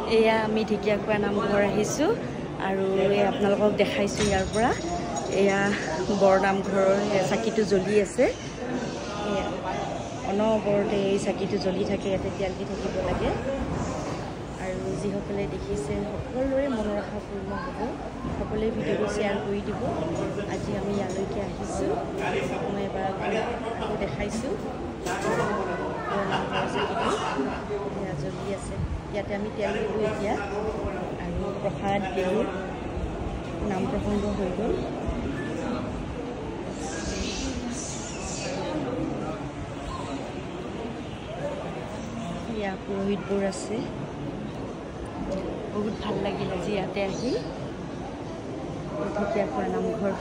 এয়া আমি ঢেকীয়াখোৱা নামঘৰ আহিছোঁ আৰু এই আপোনালোকক দেখাইছোঁ ইয়াৰ পৰা এয়া বৰ নামঘৰৰ চাকিটো জ্বলি আছে এয়া অনবৰতে এই চাকিটো জ্বলি থাকে ইয়াতে তিয়ালি থাকিব লাগে আৰু যিসকলে দেখিছে সকলোৰে মনৰ আশা পূৰ্ণ হ'ব সকলোৱে ভিডিঅ'টো শ্বেয়াৰ কৰি দিব আজি আমি ইয়ালৈকে আহিছোঁ মই এবাৰ আকৌ দেখাইছোঁ বৰ নামঘৰৰ চাকিটো এয়া জ্বলি আছে ইয়াতে আমি তেল দিলোঁ এতিয়া আৰু প্ৰসাদ দিলোঁ নাম প্ৰসংগ হৈ গ'ল ইয়া পুৰোহিতবোৰ আছে বহুত ভাল লাগিল আজি ইয়াতে আহি ঢেকীয়াখোৱা নামঘৰ